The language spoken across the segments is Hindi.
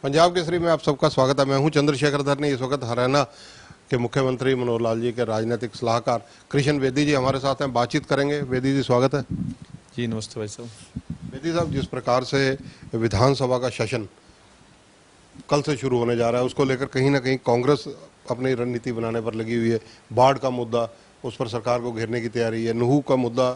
पंजाब केसरी में आप सबका स्वागत है। मैं हूं चंद्रशेखर धरनी। इस वक्त हरियाणा के मुख्यमंत्री मनोहर लाल जी के राजनीतिक सलाहकार कृष्ण बेदी जी हमारे साथ हैं, बातचीत करेंगे। बेदी जी स्वागत है। जी नमस्ते भाई साहब। बेदी साहब, जिस प्रकार से विधानसभा का सेशन कल से शुरू होने जा रहा है, उसको लेकर कहीं ना कहीं कांग्रेस अपनी रणनीति बनाने पर लगी हुई है। बाढ़ का मुद्दा, उस पर सरकार को घेरने की तैयारी है। नुहू का मुद्दा,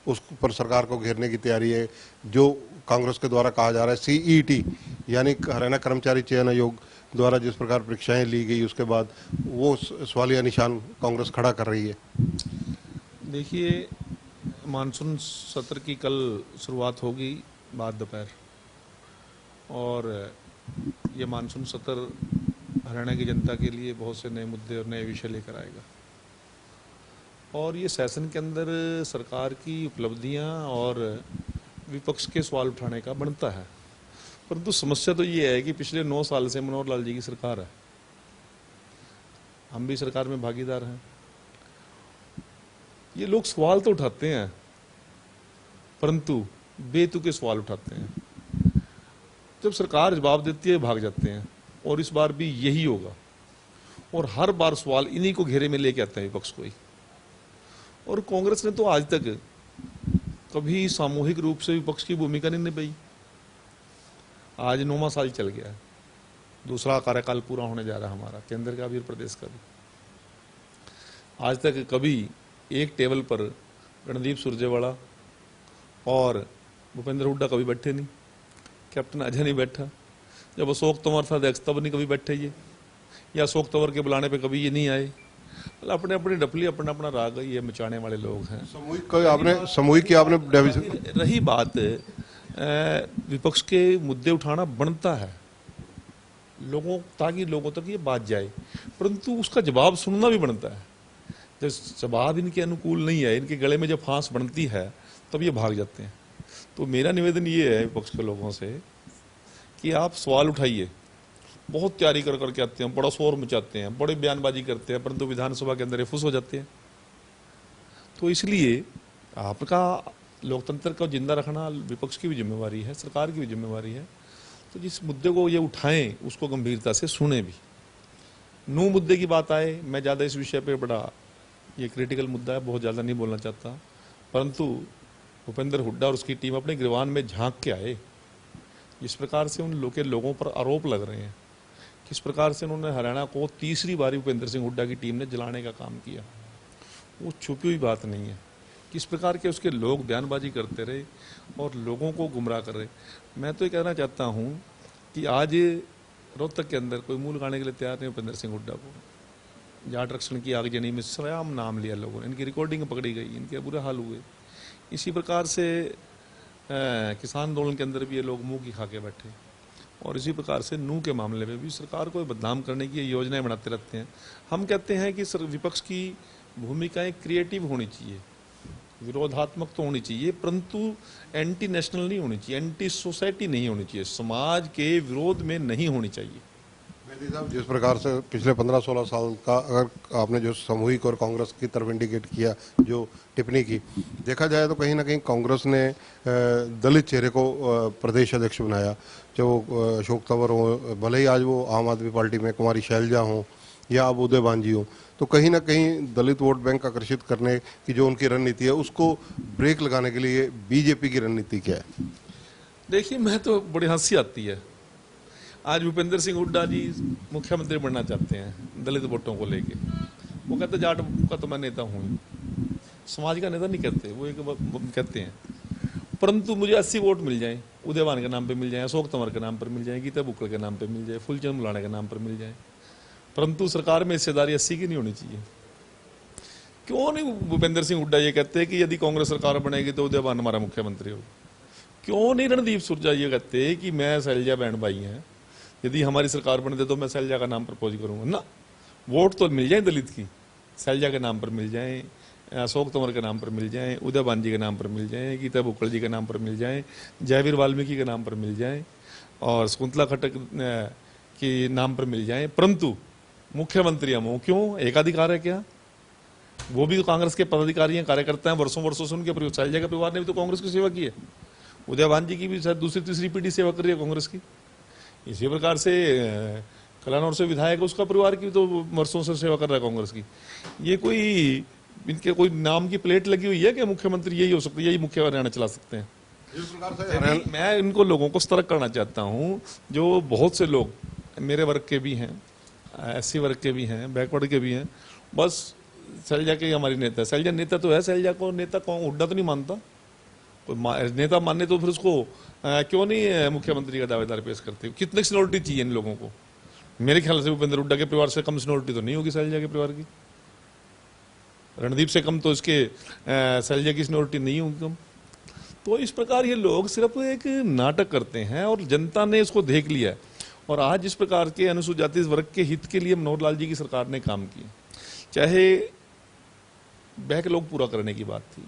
उस पर सरकार को घेरने की तैयारी है। जो कांग्रेस के द्वारा कहा जा रहा है सीईटी यानी हरियाणा कर्मचारी चयन आयोग द्वारा जिस प्रकार परीक्षाएं ली गई, उसके बाद वो सवालिया निशान कांग्रेस खड़ा कर रही है। देखिए, मानसून सत्र की कल शुरुआत होगी बाद दोपहर, और ये मानसून सत्र हरियाणा की जनता के लिए बहुत से नए मुद्दे और नए विषय लेकर आएगा। और ये सेशन के अंदर सरकार की उपलब्धियां और विपक्ष के सवाल उठाने का बनता है। परंतु समस्या तो ये है कि पिछले 9 साल से मनोहर लाल जी की सरकार है, हम भी सरकार में भागीदार हैं। ये लोग सवाल तो उठाते हैं, परंतु बेतुके सवाल उठाते हैं। जब सरकार जवाब देती है भाग जाते हैं, और इस बार भी यही होगा। और हर बार सवाल इन्हीं को घेरे में लेके आते हैं विपक्ष को ही। और कांग्रेस ने तो आज तक कभी सामूहिक रूप से विपक्ष की भूमिका नहीं निभाई। आज 9वां साल चल गया है, दूसरा कार्यकाल पूरा होने जा रहा है हमारा, केंद्र का भी और प्रदेश का भी। आज तक कभी एक टेबल पर रणदीप सुरजेवाला और भूपेंद्र हुड्डा कभी बैठे नहीं, कैप्टन अजय नहीं बैठा। जब अशोक तंवर था अध्यक्ष तब नहीं कभी बैठे ये, या अशोक तंवर के बुलाने पे कभी ये नहीं आए। मतलब अपने अपनी डपली, अपना अपना राग ये मचाने वाले लोग हैं। सामूहिक की आपने रही बात विपक्ष के मुद्दे उठाना बनता है लोगों, ताकि लोगों तक ये बात जाए, परंतु उसका जवाब सुनना भी बनता है। जब जवाब इनके अनुकूल नहीं है, इनके गले में जब फांस बनती है, तब ये भाग जाते हैं। तो मेरा निवेदन ये है विपक्ष के लोगों से कि आप सवाल उठाइए। बहुत तैयारी कर करके आते हैं, बड़ा शोर मचाते हैं, बड़े बयानबाजी करते हैं, परंतु विधानसभा के अंदर ये फुस हो जाते हैं। तो इसलिए आपका लोकतंत्र को जिंदा रखना विपक्ष की भी जिम्मेवारी है, सरकार की भी जिम्मेवारी है। तो जिस मुद्दे को ये उठाएं, उसको गंभीरता से सुने भी। नू मुद्दे की बात आए, मैं ज़्यादा इस विषय पे बड़ा ये क्रिटिकल मुद्दा है, बहुत ज़्यादा नहीं बोलना चाहता, परंतु भूपेंद्र हुड्डा और उसकी टीम अपने गिरवान में झांक के आए। जिस प्रकार से उन लोगों पर आरोप लग रहे हैं, किस प्रकार से उन्होंने हरियाणा को तीसरी बारी भूपेंद्र सिंह हुड्डा की टीम ने जलाने का काम किया, वो छुपी हुई बात नहीं है। किस प्रकार के उसके लोग बयानबाजी करते रहे और लोगों को गुमराह कर रहे। मैं तो ये कहना चाहता हूँ कि आज रोहतक के अंदर कोई मुंह लगाने के लिए तैयार नहीं भूपेंद्र सिंह हुड्डा को। जाट आरक्षण की आगजनी में सरेआम नाम लिया लोगों ने, इनकी रिकॉर्डिंग पकड़ी गई, इनके बुरे हाल हुए। इसी प्रकार से किसान आंदोलन के अंदर भी ये लोग मुंह की खा के बैठे, और इसी प्रकार से नू के मामले में भी सरकार को बदनाम करने की योजनाएं बनाते रहते हैं। हम कहते हैं कि विपक्ष की भूमिकाएं क्रिएटिव होनी चाहिए, विरोधात्मक तो होनी चाहिए, परंतु एंटी नेशनल नहीं होनी चाहिए, एंटी सोसाइटी नहीं होनी चाहिए, समाज के विरोध में नहीं होनी चाहिए। बेदी साहब, जिस प्रकार से पिछले 15-16 साल का अगर आपने जो सामूहिक और कांग्रेस की तरफ इंडिकेट किया, जो टिप्पणी की, देखा जाए तो कहीं ना कहीं कांग्रेस ने दलित चेहरे को प्रदेश अध्यक्ष बनाया। जो अशोक तंवर हो, भले ही आज वो आम आदमी पार्टी में कुमारी शैलजा हों या अब उदय बांजी हों, तो कहीं ना कहीं दलित वोट बैंक आकर्षित करने की जो उनकी रणनीति है, उसको ब्रेक लगाने के लिए बीजेपी की रणनीति क्या है? देखिए, मैं तो बड़ी हंसी आती है। आज भूपेंद्र सिंह हुड्डा जी मुख्यमंत्री बनना चाहते हैं दलित वोटों को लेके। वो कहते जाट का तो मैं नेता हूँ, समाज का नेता नहीं कहते, वो एक कहते हैं, परंतु मुझे 80 वोट मिल जाएं, उदयवान के नाम पे मिल जाए, अशोक तंवर के नाम पर मिल जाए, गीता बुक्कड़ के नाम पे मिल जाए, फूलचंद मुलाना के नाम पर मिल जाए, परंतु सरकार में हिस्सेदारी 80 की नहीं होनी चाहिए। क्यों नहीं भूपेंद्र सिंह हुड्डा ये कहते हैं कि यदि कांग्रेस सरकार बनेगी तो उदयवान हमारा मुख्यमंत्री होगा? क्यों नहीं रणदीप सुरजा ये कहते हैं कि मैं शैलजा बहन भाई हैं, यदि हमारी सरकार बने तो मैं शैलजा का नाम प्रपोज करूंगा ना। वोट तो मिल जाए दलित की, शैलजा के नाम पर मिल जाए, अशोक तंवर के नाम पर मिल जाए, उदय बांजी के नाम पर मिल जाए, गीता बुक्कड़ जी के नाम पर मिल जाए, जयवीर वाल्मीकि के नाम पर मिल जाए, और शकुंतला खट्टर के नाम पर मिल जाए, परंतु मुख्यमंत्री हम हो क्यों? एकाधिकार है क्या? वो भी तो कांग्रेस के पदाधिकारी हैं, कार्यकर्ता हैं, वर्षों वर्षों से उनके शैलजा के परिवार ने भी तो कांग्रेस की सेवा की है। उदय बांजी की भी शायद दूसरी तीसरी पीढ़ी सेवा कर रही है कांग्रेस की। इसी प्रकार से कलानौर से विधायक है, उसका परिवार की तो वर्षों से सेवा कर रहा है कांग्रेस की। ये कोई इनके कोई नाम की प्लेट लगी हुई है कि मुख्यमंत्री यही हो सकते, यही मुख्य हरियाणा चला सकते हैं? जिस प्रकार से मैं इनको लोगों को सतर्क करना चाहता हूं, जो बहुत से लोग मेरे वर्ग के भी हैं, एससी वर्ग के भी हैं, बैकवर्ड के भी हैं, बस शैलजा के हमारी नेता है। शैलजा नेता तो है, शैलजा को नेता कौन हुड्डा तो नहीं मानता। कोई नेता मानने तो फिर उसको क्यों नहीं मुख्यमंत्री का दावेदार पेश करते? कितने सीनियोरिटी चाहिए इन लोगों को? मेरे ख्याल से भूपेंद्र हुड्डा के परिवार से कम सीनियोरिटी तो नहीं होगी शैलजा के परिवार की। रणदीप से कम तो इसके शैलजा की सीनियोरिटी नहीं होगी कम। तो इस प्रकार ये लोग सिर्फ एक नाटक करते हैं और जनता ने इसको देख लिया है। और आज इस प्रकार के अनुसूचित जाति वर्ग के हित के लिए मनोहर लाल जी की सरकार ने काम किया, चाहे बैकलॉग पूरा करने की बात थी,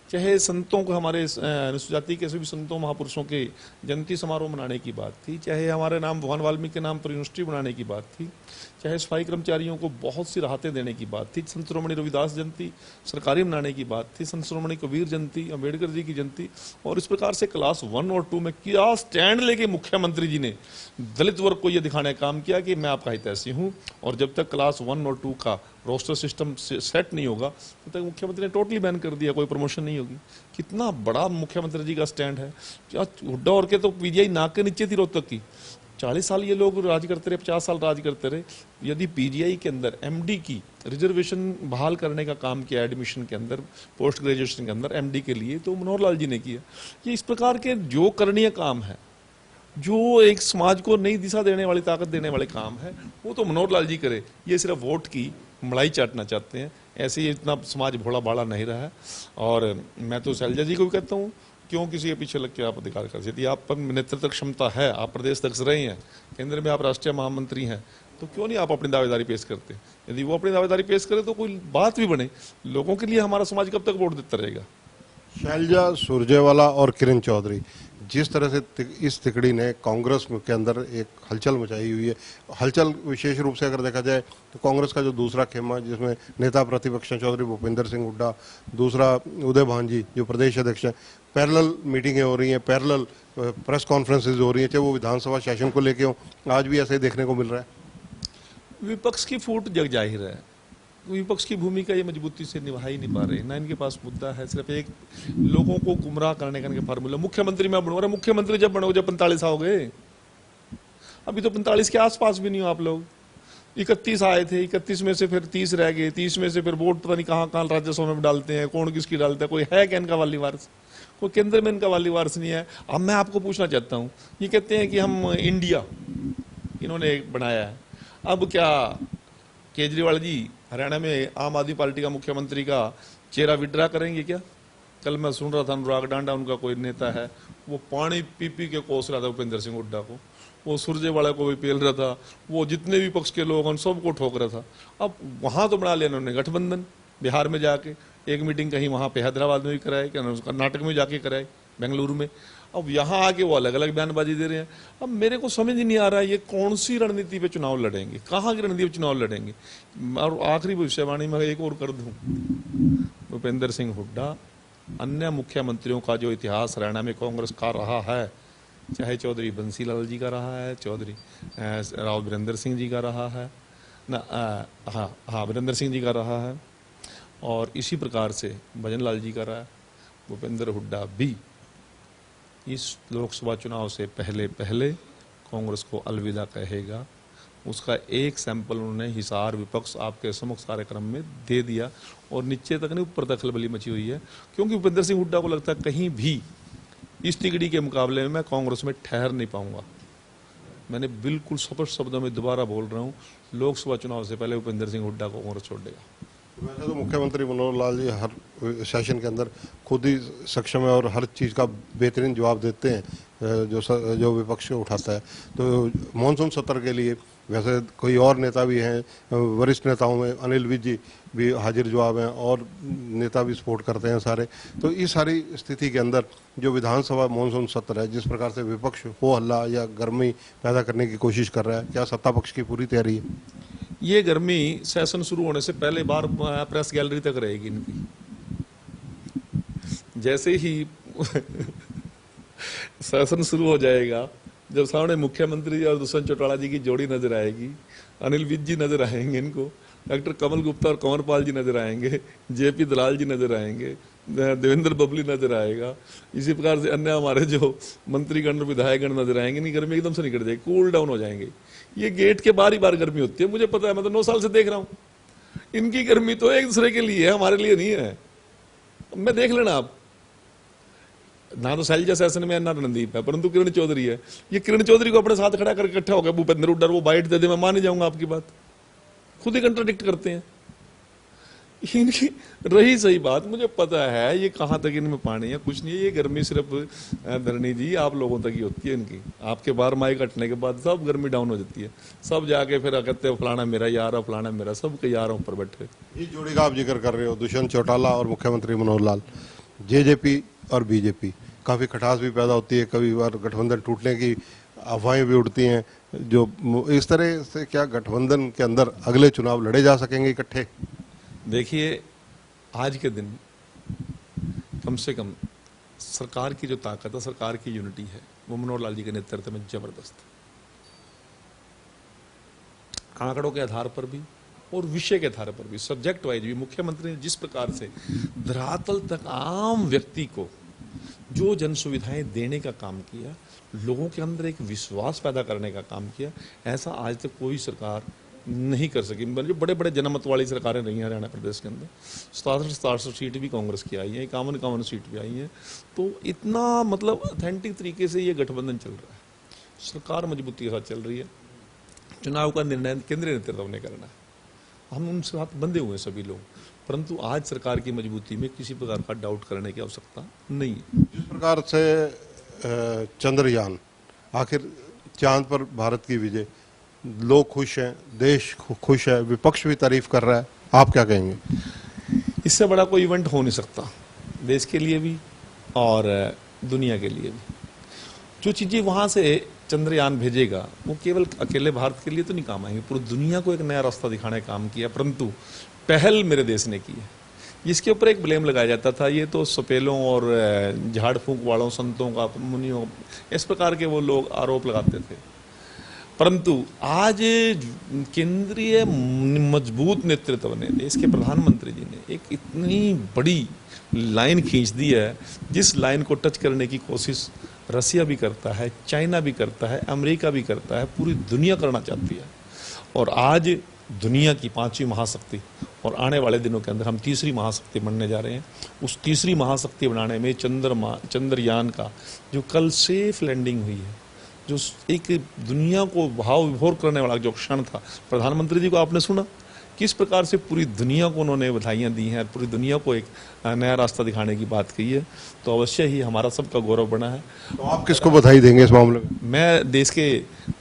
चाहे संतों को, हमारे अनुसूचित जाति के सभी संतों महापुरुषों के जयंती समारोह मनाने की बात थी, चाहे हमारे नाम भगवान वाल्मीकि के नाम पर यूनिवर्सिटी बनाने की बात थी, चाहे सफाई कर्मचारियों को बहुत सी राहतें देने की बात थी, संत शिरोमणि रविदास जयंती सरकारी मनाने की बात थी, संत शिरोमणि कबीर जयंती, अम्बेडकर जी की जयंती। और इस प्रकार से क्लास 1 और 2 में क्या स्टैंड लेके मुख्यमंत्री जी ने दलित वर्ग को यह दिखाने का काम किया कि मैं आपका हितैषी हूं, और जब तक क्लास 1 और 2 का रोस्टर सिस्टम सेट नहीं होगा तब तक मुख्यमंत्री ने टोटली बैन कर दिया, कोई प्रमोशन नहीं होगी। कितना बड़ा मुख्यमंत्री जी का स्टैंड है। क्या हुड्डा और के तो पीजीआई नाक के नीचे थी रोहतक की। 40 साल ये लोग राज करते रहे, 50 साल राज करते रहे। यदि पीजीआई के अंदर एमडी की रिजर्वेशन बहाल करने का काम किया एडमिशन के अंदर, पोस्ट ग्रेजुएशन के अंदर एमडी के लिए, तो मनोहर लाल जी ने किया। ये इस प्रकार के जो करणीय काम है, जो एक समाज को नई दिशा देने वाली, ताकत देने वाले काम है, वो तो मनोहर लाल जी करे। ये सिर्फ वोट की मलाई चाटना चाहते हैं। ऐसे ही इतना समाज भोला भाला नहीं रहा है। और मैं तो शैलजा जी को भी कहता हूँ, क्यों किसी के पीछे लग के आप अधिकार कर? यदि आप पर नेतृत्व क्षमता है, आप प्रदेश अध्यक्ष रहे हैं, केंद्र में आप राष्ट्रीय महामंत्री हैं, तो क्यों नहीं आप अपनी दावेदारी पेश करते? यदि वो अपनी दावेदारी पेश करे तो कोई बात भी बने। लोगों के लिए हमारा समाज कब तक वोट देता रहेगा? शैलजा सुरजेवाला और किरण चौधरी, जिस तरह से इस तिकड़ी ने कांग्रेस के अंदर एक हलचल मचाई हुई है, हलचल विशेष रूप से अगर देखा जाए तो कांग्रेस का जो दूसरा खेमा, जिसमें नेता प्रतिपक्ष चौधरी भूपेंद्र सिंह हुड्डा, दूसरा उदय भान जी जो प्रदेश अध्यक्ष हैं, पैरेलल मीटिंगें हो रही हैं, पैरेलल प्रेस कॉन्फ्रेंसेज हो रही हैं, चाहे वो विधानसभा सेशन को लेके हो, आज भी ऐसे ही देखने को मिल रहा है। विपक्ष की फूट जग जाहिर है। विपक्ष की भूमिका ये मजबूती से निभा ही नहीं पा रहे ना। इनके पास मुद्दा है सिर्फ एक लोगों को गुमराह करने का फार्मूला। मुख्यमंत्री मैं बनूंगा, मुख्यमंत्री जब बनोगे जब 45 आओगे, अभी तो 45 के आसपास भी नहीं हो आप लोग। 31 आए थे, 31 में से फिर 30 रह गए, 30 में से फिर वोट पता नहीं कहाँ कहाँ राज्यसभा में डालते हैं, कौन किसकी डालता है, कोई है क्या इनका वाली वारिस? कोई केंद्र में इनका वाली वारिस नहीं है। अब मैं आपको पूछना चाहता हूँ, ये कहते हैं कि हम इंडिया इन्होंने बनाया है, अब क्या केजरीवाल जी हरियाणा में आम आदमी पार्टी का मुख्यमंत्री का चेहरा विड्रा करेंगे क्या? कल मैं सुन रहा था अनुराग डांडा उनका कोई नेता है, वो पानी पी पी के कोस रहा था भूपेंद्र सिंह हुड्डा को, वो सुरजेवाला को भी पेल रहा था, वो जितने भी पक्ष के लोग उन सबको ठोक रहा था। अब वहां तो बना लिया उन्होंने गठबंधन। बिहार में जाके एक मीटिंग कहीं वहां पे हैदराबाद में भी कराई, कर्नाटक में जाके कराई, बेंगलुरु में। अब यहाँ आके वो अलग अलग बयानबाजी दे रहे हैं। अब मेरे को समझ नहीं आ रहा है ये कौन सी रणनीति पे चुनाव लड़ेंगे, कहाँ की रणनीति पे चुनाव लड़ेंगे। और आखिरी भविष्यवाणी में एक और कर दूं, भूपेंद्र सिंह हुड्डा अन्य मुख्यमंत्रियों का जो इतिहास हरियाणा में कांग्रेस का रहा है, चाहे चौधरी बंसीलाल जी का रहा है, चौधरी राव वीरेंद्र सिंह जी का रहा है ना, हाँ वीरेंद्र सिंह जी का रहा है, और इसी प्रकार से भजन लाल जी का रहा है, भूपेंद्र हुड्डा भी इस लोकसभा चुनाव से पहले पहले कांग्रेस को अलविदा कहेगा। उसका एक सैंपल उन्होंने हिसार विपक्ष आपके समक्ष कार्यक्रम में दे दिया, और नीचे तक नहीं ऊपर तक खलबली मची हुई है, क्योंकि भूपेंद्र सिंह हुड्डा को लगता है कहीं भी इस तिगड़ी के मुकाबले में मैं कांग्रेस में ठहर नहीं पाऊंगा। मैंने बिल्कुल स्पष्ट शब्दों में दोबारा बोल रहा हूँ, लोकसभा चुनाव से पहले भूपेंद्र सिंह हुड्डा को कांग्रेस छोड़ देगा। वैसे तो मुख्यमंत्री मनोहर लाल जी हर सेशन के अंदर खुद ही सक्षम है और हर चीज़ का बेहतरीन जवाब देते हैं जो विपक्ष उठाता है। तो मानसून सत्र के लिए वैसे कोई और नेता भी हैं, वरिष्ठ नेताओं में अनिल विज जी भी हाजिर जवाब हैं और नेता भी सपोर्ट करते हैं सारे। तो इस सारी स्थिति के अंदर जो विधानसभा मानसून सत्र है, जिस प्रकार से विपक्ष हो हल्ला या गर्मी पैदा करने की कोशिश कर रहा है, क्या सत्ता पक्ष की पूरी तैयारी है? ये गर्मी सेशन शुरू होने से पहले बार प्रेस गैलरी तक रहेगी इनकी। जैसे ही सेशन शुरू हो जाएगा जब सामने मुख्यमंत्री जी और दुष्यंत चौटाला जी की जोड़ी नजर आएगी, अनिल विज जी नजर आएंगे इनको, डॉक्टर कमल गुप्ता और कंवर पाल जी नजर आएंगे, जेपी दलाल जी नजर आएंगे, देवेंद्र बबली नजर आएगा, इसी प्रकार से अन्य हमारे जो मंत्रीगण विधायकगण नजर आएंगे, नहीं गर्मी एकदम से निकल जाएगी, कूल डाउन हो जाएंगे। ये गेट के बार ही बार गर्मी होती है, मुझे पता है, मैं तो 9 साल से देख रहा हूं। इनकी गर्मी तो एक दूसरे के लिए है, हमारे लिए नहीं है। मैं देख लेना आप, ना तो शैलजा शासन में है ना रणदीप है, परंतु किरण चौधरी है। ये किरण चौधरी को अपने साथ खड़ा करके इकट्ठा हो गया भूपेंद्र हुड्डा, वो बाइट दे दे, मैं मान नहीं जाऊंगा आपकी बात, खुद ही कंट्राडिक्ट करते हैं। इनकी रही सही बात, मुझे पता है ये कहां तक इनमें पानी है, कुछ नहीं है। ये गर्मी सिर्फ धरणी जी आप लोगों तक ही होती है इनकी, आपके बाहर माइक हटने के बाद सब गर्मी डाउन हो जाती है, सब जाके फिर कहते हैं फलाना मेरा यार है, फलाना मेरा, सब के यार ऊपर बैठे। ये जोड़ी का आप जिक्र कर रहे हो, दुष्यंत चौटाला और मुख्यमंत्री मनोहर लाल, जेजेपी और बीजेपी, काफ़ी खटास भी पैदा होती है, कभी बार गठबंधन टूटने की अफवाहें भी उड़ती हैं। जो इस तरह से क्या गठबंधन के अंदर अगले चुनाव लड़े जा सकेंगे इकट्ठे? देखिए, आज के दिन कम से कम सरकार की जो ताकत है, सरकार की यूनिटी है, वो मनोहर लाल जी के नेतृत्व में जबरदस्त है। आंकड़ों के आधार पर भी और विषय के आधार पर भी, सब्जेक्ट वाइज भी, मुख्यमंत्री ने जिस प्रकार से धरातल तक आम व्यक्ति को जो जन सुविधाएं देने का काम किया, लोगों के अंदर एक विश्वास पैदा करने का काम किया, ऐसा आज तक कोई सरकार नहीं कर सकी। जो बड़े बड़े जनमत वाली सरकारें रही हैं हरियाणा प्रदेश के अंदर, 67 सीट भी कांग्रेस की आई है, 51 सीट भी आई है। तो इतना मतलब ऑथेंटिक तरीके से ये गठबंधन चल रहा है, सरकार मजबूती के साथ चल रही है। चुनाव का निर्णय केंद्रीय नेतृत्व ने करना है, हम उनसे साथ बंधे हुए हैं सभी लोग, परंतु आज सरकार की मजबूती में किसी प्रकार का डाउट करने की आवश्यकता नहीं है। जिस प्रकार से चंद्रयान, आखिर चांद पर भारत की विजय, लोग खुश हैं, देश खुश है, विपक्ष भी तारीफ कर रहा है, आप क्या कहेंगे? इससे बड़ा कोई इवेंट हो नहीं सकता, देश के लिए भी और दुनिया के लिए भी। जो चीज़ें वहाँ से चंद्रयान भेजेगा वो केवल अकेले भारत के लिए तो नहीं काम आएंगे, पूरी दुनिया को एक नया रास्ता दिखाने का काम किया, परंतु पहल मेरे देश ने की है। जिसके ऊपर एक ब्लेम लगाया जाता था, ये तो सपेलों और झाड़ फूंक वालों, संतों का, मुनियों, इस प्रकार के वो लोग आरोप लगाते थे, परंतु आज केंद्रीय मजबूत नेतृत्व ने, देश के प्रधानमंत्री जी ने एक इतनी बड़ी लाइन खींच दी है, जिस लाइन को टच करने की कोशिश रसिया भी करता है, चाइना भी करता है, अमेरिका भी करता है, पूरी दुनिया करना चाहती है। और आज दुनिया की 5वीं महाशक्ति और आने वाले दिनों के अंदर हम 3री महाशक्ति बनने जा रहे हैं। उस 3री महाशक्ति बनाने में चंद्रयान का जो कल सेफ लैंडिंग हुई है, जो एक दुनिया को भाव विभोर करने वाला जो क्षण था, प्रधानमंत्री जी को आपने सुना किस प्रकार से पूरी दुनिया को उन्होंने बधाइयाँ दी हैं, पूरी दुनिया को एक नया रास्ता दिखाने की बात कही है, तो अवश्य ही हमारा सबका गौरव बना है। तो आप किसको बधाई देंगे इस मामले में? मैं देश के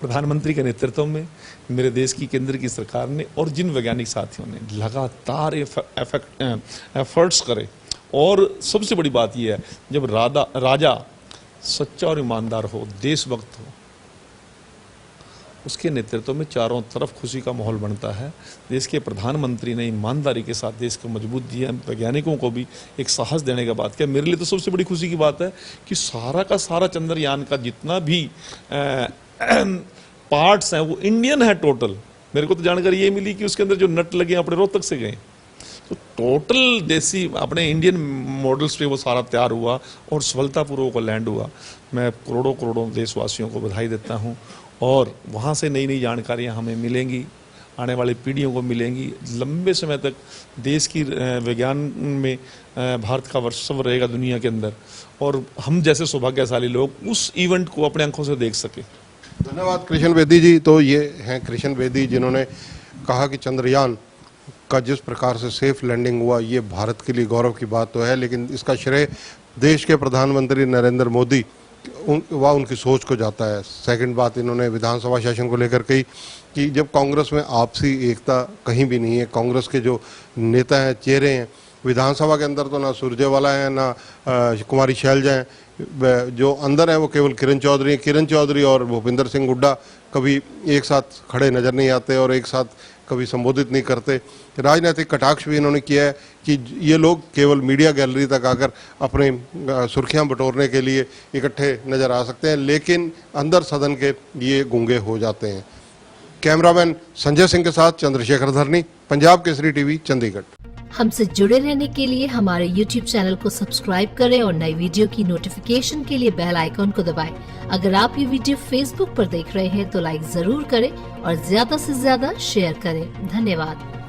प्रधानमंत्री के नेतृत्व में, मेरे देश की केंद्र की सरकार ने और जिन वैज्ञानिक साथियों ने लगातार एफर्ट्स करे, और सबसे बड़ी बात यह है, जब राजा सच्चा और ईमानदार हो, देशभक्त हो, उसके नेतृत्व में चारों तरफ खुशी का माहौल बनता है। देश के प्रधानमंत्री ने ईमानदारी के साथ देश को मजबूत दिया, वैज्ञानिकों को भी एक साहस देने का बात किया। मेरे लिए तो सबसे बड़ी खुशी की बात है कि सारा का सारा चंद्रयान का जितना भी पार्ट्स हैं वो इंडियन है टोटल। मेरे को तो जानकारी ये मिली कि उसके अंदर जो नट लगे अपने रोहतक से गए, तो टोटल देसी अपने इंडियन मॉडल्स पे वो सारा तैयार हुआ और सफलतापूर्वक वो लैंड हुआ। मैं करोड़ों करोड़ों देशवासियों को बधाई देता हूँ, और वहाँ से नई नई जानकारियाँ हमें मिलेंगी, आने वाली पीढ़ियों को मिलेंगी। लंबे समय तक देश की विज्ञान में भारत का वर्चस्व रहेगा दुनिया के अंदर, और हम जैसे सौभाग्यशाली लोग उस इवेंट को अपने आंखों से देख सके। धन्यवाद कृष्ण बेदी जी। तो ये हैं कृष्ण बेदी, जिन्होंने कहा कि चंद्रयान का जिस प्रकार से सेफ लैंडिंग हुआ, ये भारत के लिए गौरव की बात तो है, लेकिन इसका श्रेय देश के प्रधानमंत्री नरेंद्र मोदी वह उनकी सोच को जाता है। सेकंड बात इन्होंने विधानसभा सेशन को लेकर कही कि जब कांग्रेस में आपसी एकता कहीं भी नहीं है, कांग्रेस के जो नेता हैं, चेहरे हैं, विधानसभा के अंदर तो ना सुरजेवाला है, ना कुमारी शैलजा हैं, जो अंदर है वो केवल किरण चौधरी और भूपिंदर सिंह हुड्डा कभी एक साथ खड़े नजर नहीं आते और एक साथ कभी संबोधित नहीं करते। राजनीतिक कटाक्ष भी इन्होंने किया है कि ये लोग केवल मीडिया गैलरी तक आकर अपने सुर्खियां बटोरने के लिए इकट्ठे नजर आ सकते हैं, लेकिन अंदर सदन के ये गूंगे हो जाते हैं। कैमरामैन संजय सिंह के साथ चंद्रशेखर धरनी, पंजाब केसरी टीवी, चंडीगढ़। हमसे जुड़े रहने के लिए हमारे YouTube चैनल को सब्सक्राइब करें और नई वीडियो की नोटिफिकेशन के लिए बेल आइकॉन को दबाएं। अगर आप ये वीडियो Facebook पर देख रहे हैं तो लाइक जरूर करें और ज्यादा से ज्यादा शेयर करें। धन्यवाद।